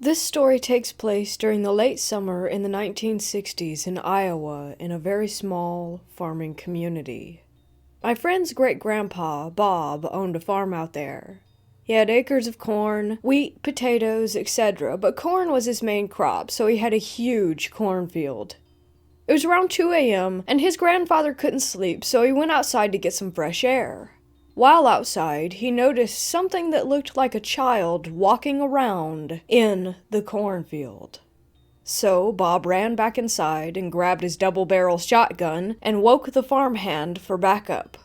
This story takes place during the late summer in the 1960s in Iowa in a very small farming community. My friend's great-grandpa, Bob, owned a farm out there. He had acres of corn, wheat, potatoes, etc., but corn was his main crop, so he had a huge cornfield. It was around 2 a.m., and his grandfather couldn't sleep, so he went outside to get some fresh air. While outside, he noticed something that looked like a child walking around in the cornfield. So Bob ran back inside and grabbed his double-barrel shotgun and woke the farmhand for backup.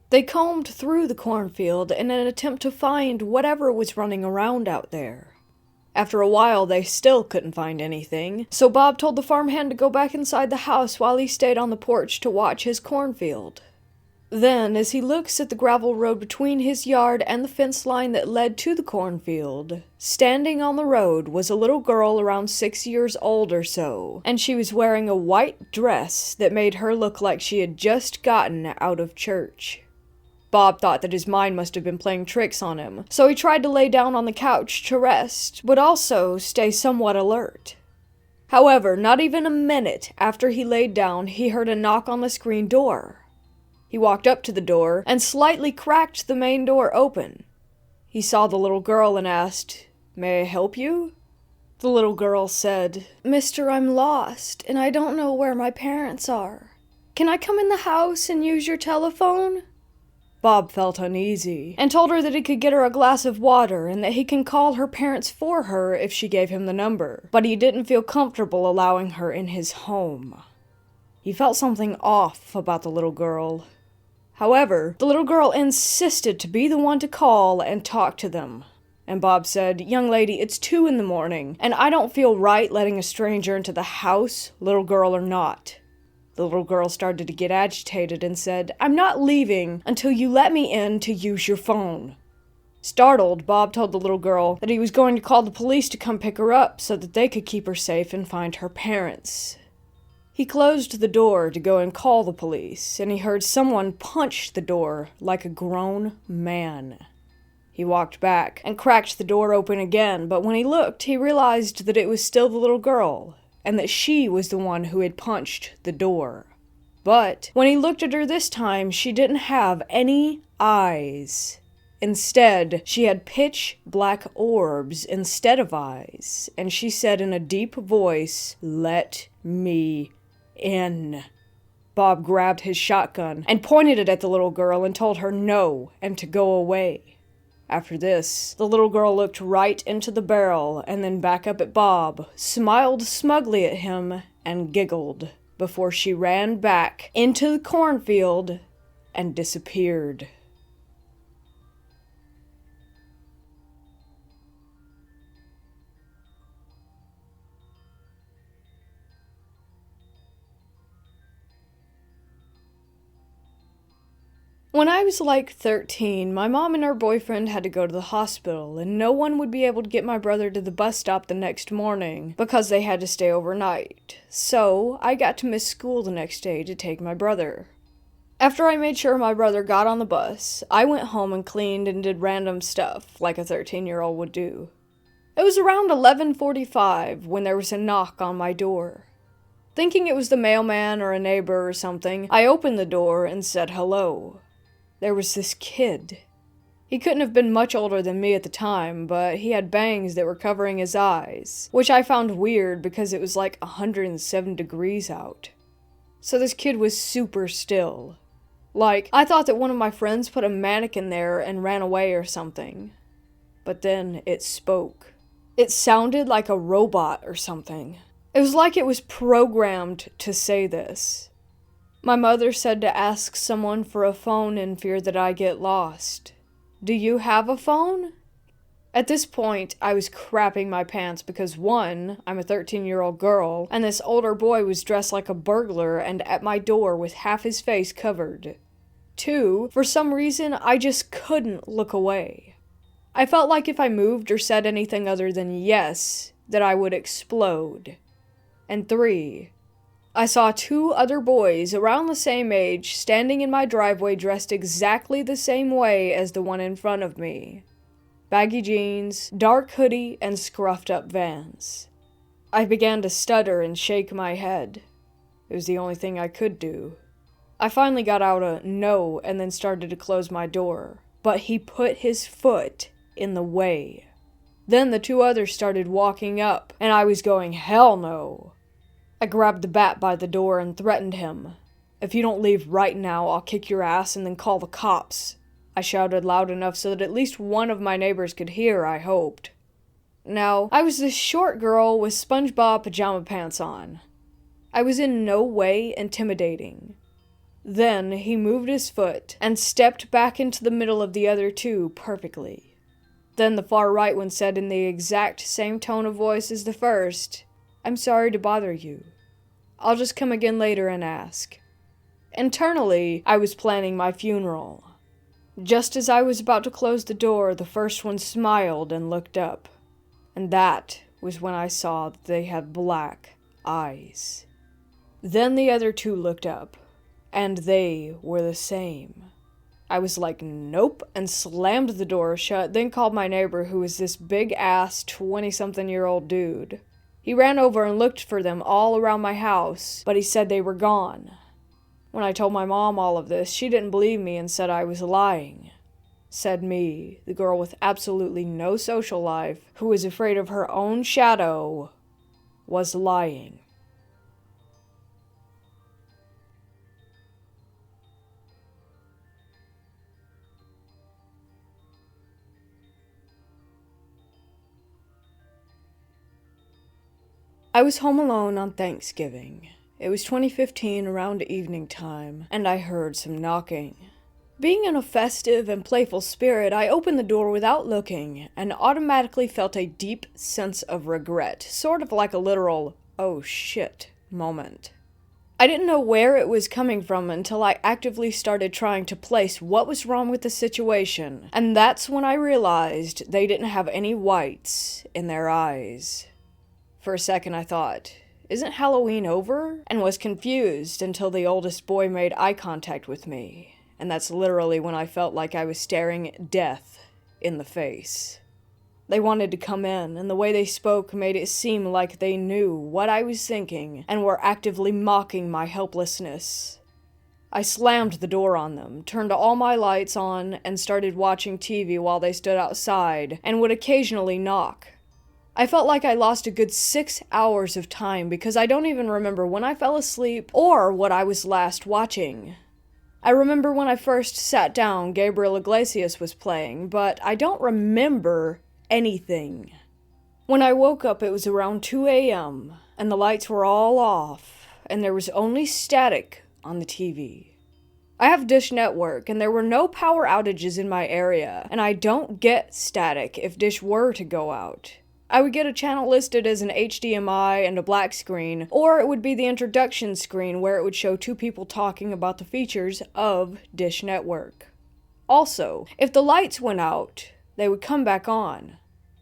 They combed through the cornfield in an attempt to find whatever was running around out there. After a while, they still couldn't find anything, so Bob told the farmhand to go back inside the house while he stayed on the porch to watch his cornfield. Then, as he looks at the gravel road between his yard and the fence line that led to the cornfield, standing on the road was a little girl around 6 years old or so, and she was wearing a white dress that made her look like she had just gotten out of church. Bob thought that his mind must have been playing tricks on him, so he tried to lay down on the couch to rest, but also stay somewhat alert. However, not even a minute after he laid down, he heard a knock on the screen door. He walked up to the door and slightly cracked the main door open. He saw the little girl and asked, "May I help you?" The little girl said, "Mister, I'm lost, and I don't know where my parents are. Can I come in the house and use your telephone?" Bob felt uneasy, and told her that he could get her a glass of water and that he can call her parents for her if she gave him the number, but he didn't feel comfortable allowing her in his home. He felt something off about the little girl. However, the little girl insisted to be the one to call and talk to them. And Bob said, "Young lady, it's 2 a.m, and I don't feel right letting a stranger into the house, little girl or not." The little girl started to get agitated and said, "I'm not leaving until you let me in to use your phone." Startled, Bob told the little girl that he was going to call the police to come pick her up so that they could keep her safe and find her parents. He closed the door to go and call the police, and he heard someone punch the door like a grown man. He walked back and cracked the door open again, but when he looked, he realized that it was still the little girl, and that she was the one who had punched the door. But when he looked at her this time, she didn't have any eyes. Instead, she had pitch black orbs instead of eyes, and she said in a deep voice, "Let me in." Bob grabbed his shotgun and pointed it at the little girl and told her no and to go away. After this, the little girl looked right into the barrel and then back up at Bob, smiled smugly at him, and giggled before she ran back into the cornfield and disappeared. When I was like 13, my mom and her boyfriend had to go to the hospital, and no one would be able to get my brother to the bus stop the next morning because they had to stay overnight. So I got to miss school the next day to take my brother. After I made sure my brother got on the bus, I went home and cleaned and did random stuff like a 13-year-old would do. It was around 11:45 when there was a knock on my door. Thinking it was the mailman or a neighbor or something, I opened the door and said hello. There was this kid. He couldn't have been much older than me at the time, but he had bangs that were covering his eyes, which I found weird because it was like 107 degrees out. So this kid was super still. Like, I thought that one of my friends put a mannequin there and ran away or something. But then it spoke. It sounded like a robot or something. It was like it was programmed to say this. My mother said to ask someone for a phone in fear that I get lost. "Do you have a phone?" At this point, I was crapping my pants because 1, I'm a 13-year-old girl, and this older boy was dressed like a burglar and at my door with half his face covered. 2, for some reason, I just couldn't look away. I felt like if I moved or said anything other than yes, that I would explode. And 3, I saw 2 other boys around the same age standing in my driveway dressed exactly the same way as the one in front of me. baggy jeans, dark hoodie, and scruffed up Vans. I began to stutter and shake my head. It was the only thing I could do. I finally got out a no and then started to close my door, but he put his foot in the way. Then the two others started walking up, and I was going, hell no. I grabbed the bat by the door and threatened him. If you don't leave right now, I'll kick your ass and then call the cops. I shouted loud enough so that at least one of my neighbors could hear, I hoped. Now, I was this short girl with SpongeBob pajama pants on. I was in no way intimidating. Then he moved his foot and stepped back into the middle of the other two perfectly. Then the far right one said in the exact same tone of voice as the first, "I'm sorry to bother you. I'll just come again later and ask." Internally, I was planning my funeral. Just as I was about to close the door, the first one smiled and looked up. And that was when I saw that they had black eyes. Then the other two looked up, and they were the same. I was like, nope, and slammed the door shut, then called my neighbor, who was this big-ass 20-something-year-old dude. He ran over and looked for them all around my house, but he said they were gone. When I told my mom all of this, she didn't believe me and said I was lying. Said me, the girl with absolutely no social life, who was afraid of her own shadow, was lying. I was home alone on Thanksgiving. It was 2015 around evening time, and I heard some knocking. Being in a festive and playful spirit, I opened the door without looking, and automatically felt a deep sense of regret, sort of like a literal, oh shit, moment. I didn't know where it was coming from until I actively started trying to place what was wrong with the situation, and that's when I realized they didn't have any whites in their eyes. For a second I thought, isn't Halloween over? And was confused until the oldest boy made eye contact with me, and that's literally when I felt like I was staring death in the face. They wanted to come in, and the way they spoke made it seem like they knew what I was thinking and were actively mocking my helplessness. I slammed the door on them, turned all my lights on, and started watching TV while they stood outside and would occasionally knock. I felt like I lost a good 6 hours of time because I don't even remember when I fell asleep or what I was last watching. I remember when I first sat down, Gabriel Iglesias was playing, but I don't remember anything. When I woke up, it was around 2 a.m., and the lights were all off, and there was only static on the TV. I have Dish Network, and there were no power outages in my area, and I don't get static if Dish were to go out. I would get a channel listed as an HDMI and a black screen, or it would be the introduction screen where it would show two people talking about the features of Dish Network. Also, if the lights went out, they would come back on.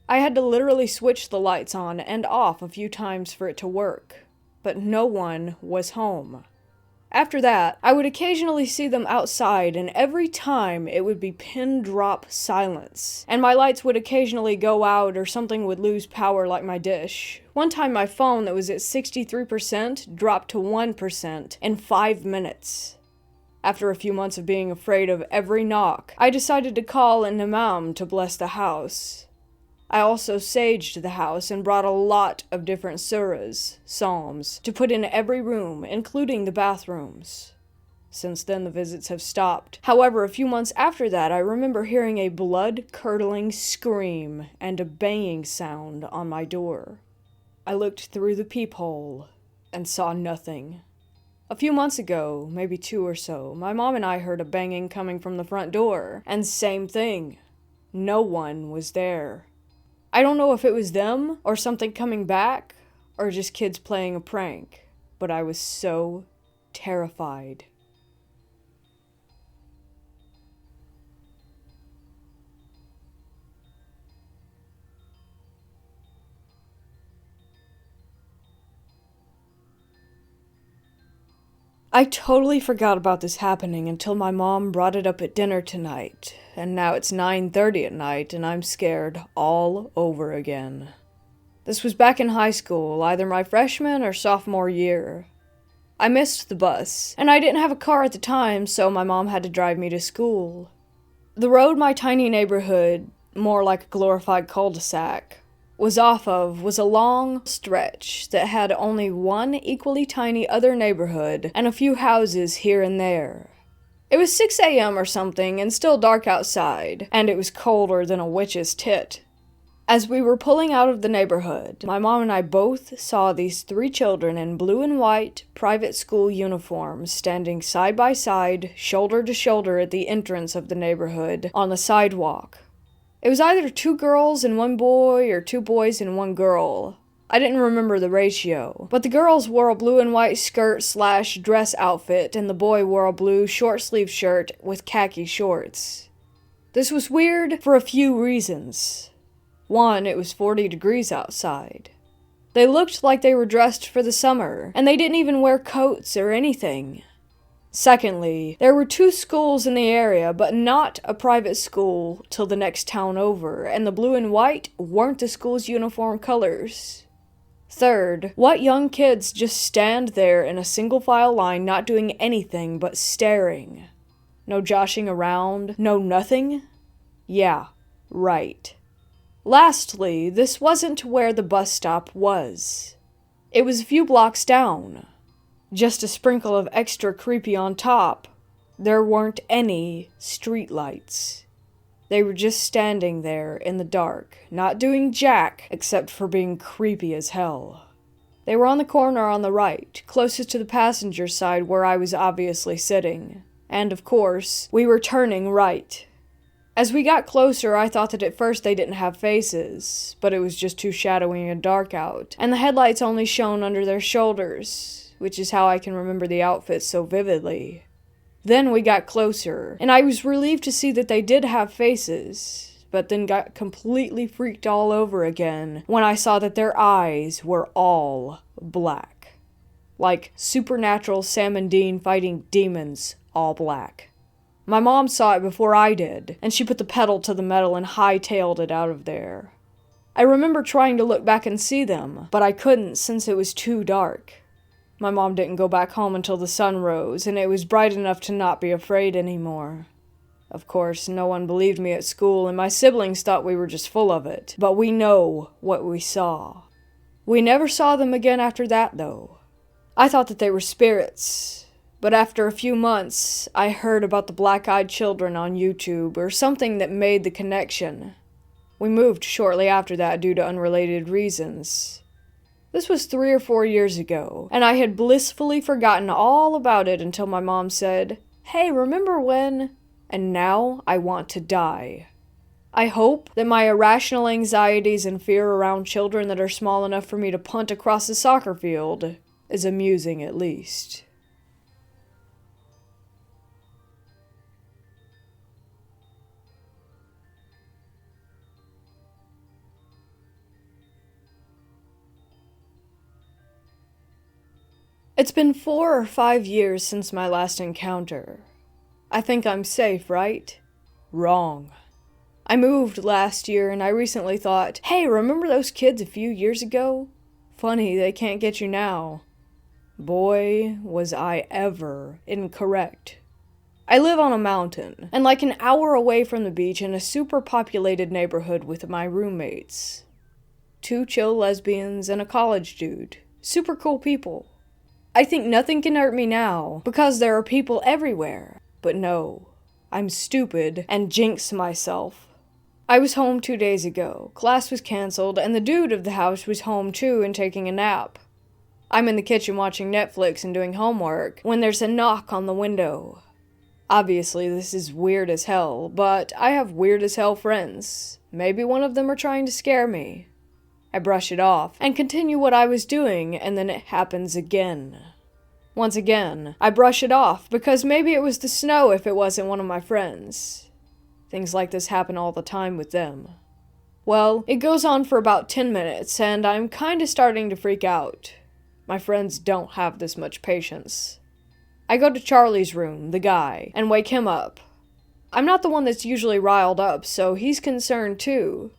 I had to literally switch the lights on and off a few times for it to work, but no one was home. After that, I would occasionally see them outside, and every time it would be pin drop silence, and my lights would occasionally go out or something would lose power like my dish. One time my phone that was at 63% dropped to 1% in 5 minutes. After a few months of being afraid of every knock, I decided to call an imam to bless the house. I also saged the house and brought a lot of different surahs, psalms, to put in every room, including the bathrooms. Since then, the visits have stopped. However, a few months after that, I remember hearing a blood-curdling scream and a banging sound on my door. I looked through the peephole and saw nothing. A few months ago, maybe 2 or so, my mom and I heard a banging coming from the front door, and same thing. No one was there. I don't know if it was them, or something coming back, or just kids playing a prank, but I was so terrified. I totally forgot about this happening until my mom brought it up at dinner tonight, and now it's 9:30 at night and I'm scared all over again. This was back in high school, either my freshman or sophomore year. I missed the bus, and I didn't have a car at the time, so my mom had to drive me to school. The road my tiny neighborhood, more like a glorified cul-de-sac, was off of was a long stretch that had only one equally tiny other neighborhood and a few houses here and there. It was 6 a.m. or something and still dark outside, and it was colder than a witch's tit. As we were pulling out of the neighborhood, my mom and I both saw these 3 children in blue and white private school uniforms standing side by side, shoulder to shoulder at the entrance of the neighborhood on the sidewalk. It was either 2 girls and 1 boy or 2 boys and 1 girl. I didn't remember the ratio, but the girls wore a blue and white skirt/dress outfit and the boy wore a blue short-sleeved shirt with khaki shorts. This was weird for a few reasons. 1, it was 40 degrees outside. They looked like they were dressed for the summer, and they didn't even wear coats or anything. Secondly, there were 2 schools in the area, but not a private school till the next town over, and the blue and white weren't the school's uniform colors. Third, what young kids just stand there in a single file line not doing anything but staring? No joshing around, no nothing? Yeah, right. Lastly, this wasn't where the bus stop was. It was a few blocks down. Just a sprinkle of extra creepy on top. There weren't any streetlights. They were just standing there in the dark, not doing jack except for being creepy as hell. They were on the corner on the right, closest to the passenger side where I was obviously sitting. And of course, we were turning right. As we got closer, I thought that at first they didn't have faces, but it was just too shadowy and dark out, and the headlights only shone under their shoulders, which is how I can remember the outfits so vividly. Then we got closer, and I was relieved to see that they did have faces, but then got completely freaked all over again when I saw that their eyes were all black. Like supernatural Sam and Dean fighting demons, all black. My mom saw it before I did, and she put the pedal to the metal and hightailed it out of there. I remember trying to look back and see them, but I couldn't since it was too dark. My mom didn't go back home until the sun rose, and it was bright enough to not be afraid anymore. Of course, no one believed me at school, and my siblings thought we were just full of it, but we know what we saw. We never saw them again after that, though. I thought that they were spirits. But after a few months, I heard about the black-eyed children on YouTube, or something that made the connection. We moved shortly after that due to unrelated reasons. This was 3 or 4 years ago, and I had blissfully forgotten all about it until my mom said, "Hey, remember when?" And now I want to die. I hope that my irrational anxieties and fear around children that are small enough for me to punt across the soccer field is amusing at least. It's been 4 or 5 years since my last encounter. I think I'm safe, right? Wrong. I moved last year and I recently thought, hey, remember those kids a few years ago? Funny, they can't get you now. Boy, was I ever incorrect. I live on a mountain, and like an hour away from the beach in a super populated neighborhood with my roommates. 2 chill lesbians and a college dude. Super cool people. I think nothing can hurt me now, because there are people everywhere. But no, I'm stupid and jinx myself. I was home 2 days ago, class was canceled, and the dude of the house was home too and taking a nap. I'm in the kitchen watching Netflix and doing homework, when there's a knock on the window. Obviously this is weird as hell, but I have weird as hell friends. Maybe one of them are trying to scare me. I brush it off, and continue what I was doing, and then it happens again. Once again, I brush it off, because maybe it was the snow if it wasn't one of my friends. Things like this happen all the time with them. Well, it goes on for about 10 minutes, and I'm kinda starting to freak out. My friends don't have this much patience. I go to Charlie's room, the guy, and wake him up. I'm not the one that's usually riled up, so he's concerned too.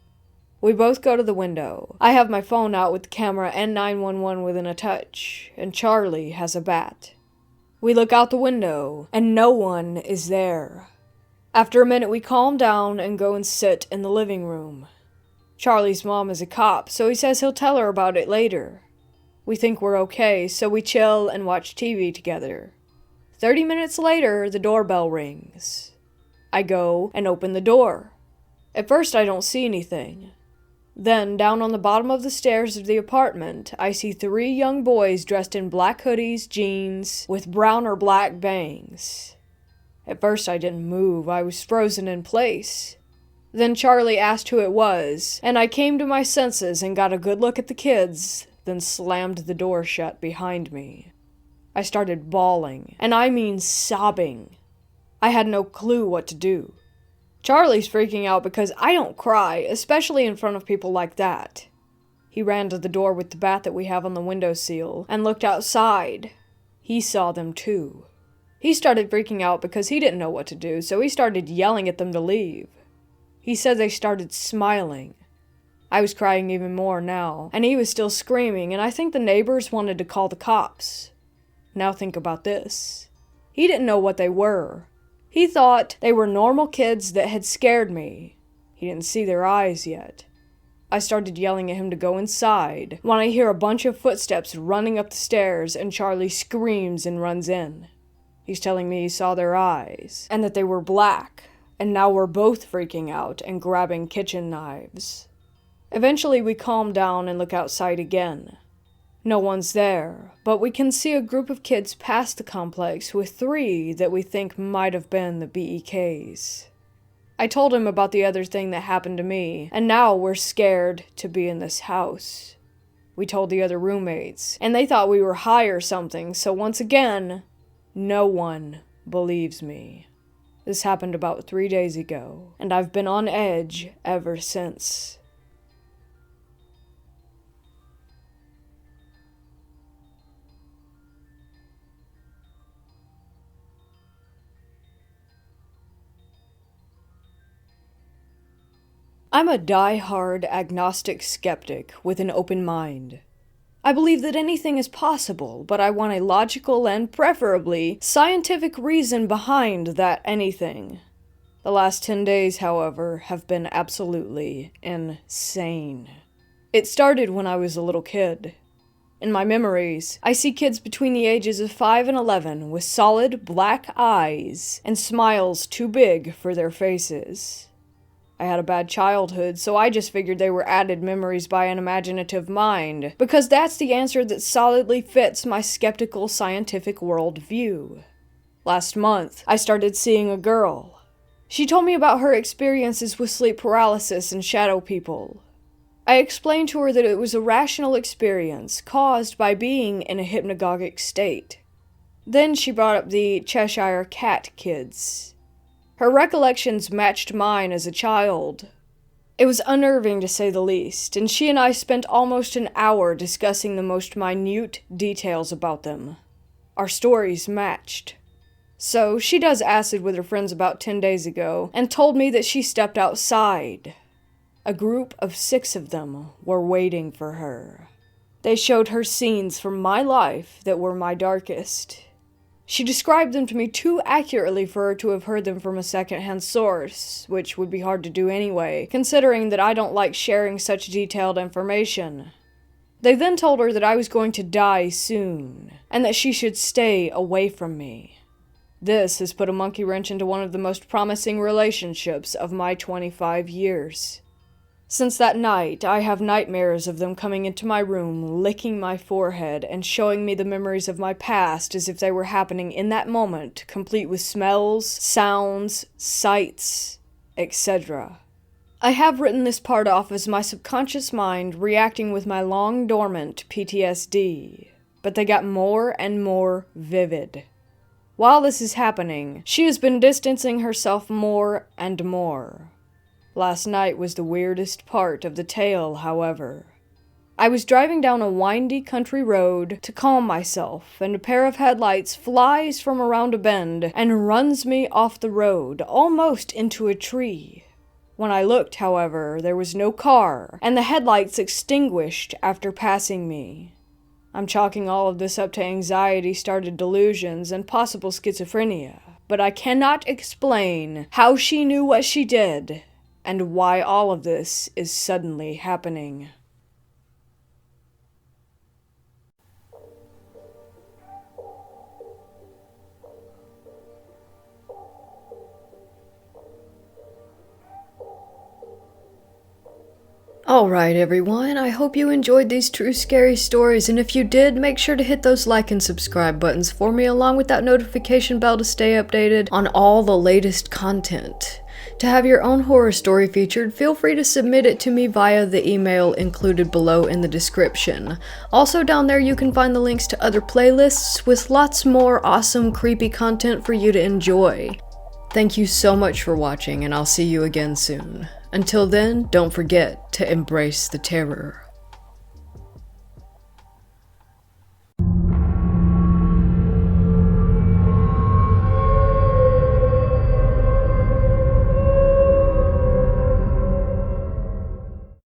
We both go to the window. I have my phone out with the camera and 911 within a touch, and Charlie has a bat. We look out the window, and no one is there. After a minute, we calm down and go and sit in the living room. Charlie's mom is a cop, so he says he'll tell her about it later. We think we're okay, so we chill and watch TV together. 30 minutes later, the doorbell rings. I go and open the door. At first, I don't see anything. Then, down on the bottom of the stairs of the apartment, I see 3 young boys dressed in black hoodies, jeans, with brown or black bangs. At first, I didn't move. I was frozen in place. Then Charlie asked who it was, and I came to my senses and got a good look at the kids, then slammed the door shut behind me. I started bawling, and I mean sobbing. I had no clue what to do. Charlie's freaking out because I don't cry, especially in front of people like that. He ran to the door with the bat that we have on the windowsill and looked outside. He saw them too. He started freaking out because he didn't know what to do, so he started yelling at them to leave. He said they started smiling. I was crying even more now, and he was still screaming, and I think the neighbors wanted to call the cops. Now think about this. He didn't know what they were. He thought they were normal kids that had scared me. He didn't see their eyes yet. I started yelling at him to go inside when I hear a bunch of footsteps running up the stairs and Charlie screams and runs in. He's telling me he saw their eyes and that they were black, and now we're both freaking out and grabbing kitchen knives. Eventually we calm down and look outside again. No one's there, but we can see a group of kids past the complex with 3 that we think might have been the BEKs. I told him about the other thing that happened to me, and now we're scared to be in this house. We told the other roommates, and they thought we were high or something, so once again, no one believes me. This happened about 3 days ago, and I've been on edge ever since. I'm a die-hard agnostic skeptic with an open mind. I believe that anything is possible, but I want a logical and, preferably, scientific reason behind that anything. The last 10 days, however, have been absolutely insane. It started when I was a little kid. In my memories, I see kids between the ages of 5 and 11 with solid black eyes and smiles too big for their faces. I had a bad childhood, so I just figured they were added memories by an imaginative mind, because that's the answer that solidly fits my skeptical scientific worldview. Last month, I started seeing a girl. She told me about her experiences with sleep paralysis and shadow people. I explained to her that it was a rational experience caused by being in a hypnagogic state. Then she brought up the Cheshire Cat kids. Her recollections matched mine as a child. It was unnerving to say the least, and she and I spent almost an hour discussing the most minute details about them. Our stories matched. So, she does acid with her friends about 10 days ago, and told me that she stepped outside. A group of 6 of them were waiting for her. They showed her scenes from my life that were my darkest. She described them to me too accurately for her to have heard them from a second-hand source, which would be hard to do anyway, considering that I don't like sharing such detailed information. They then told her that I was going to die soon, and that she should stay away from me. This has put a monkey wrench into one of the most promising relationships of my 25 years. Since that night, I have nightmares of them coming into my room, licking my forehead, and showing me the memories of my past as if they were happening in that moment, complete with smells, sounds, sights, etc. I have written this part off as my subconscious mind reacting with my long-dormant PTSD, but they got more and more vivid. While this is happening, she has been distancing herself more and more. Last night was the weirdest part of the tale, however. I was driving down a windy country road to calm myself, and a pair of headlights flies from around a bend and runs me off the road, almost into a tree. When I looked, however, there was no car, and the headlights extinguished after passing me. I'm chalking all of this up to anxiety-started delusions and possible schizophrenia, but I cannot explain how she knew what she did, and why all of this is suddenly happening. Alright everyone, I hope you enjoyed these true scary stories, and if you did, make sure to hit those like and subscribe buttons for me, along with that notification bell to stay updated on all the latest content. To have your own horror story featured, feel free to submit it to me via the email included below in the description. Also down there you can find the links to other playlists with lots more awesome creepy content for you to enjoy. Thank you so much for watching, and I'll see you again soon. Until then, don't forget to embrace the terror.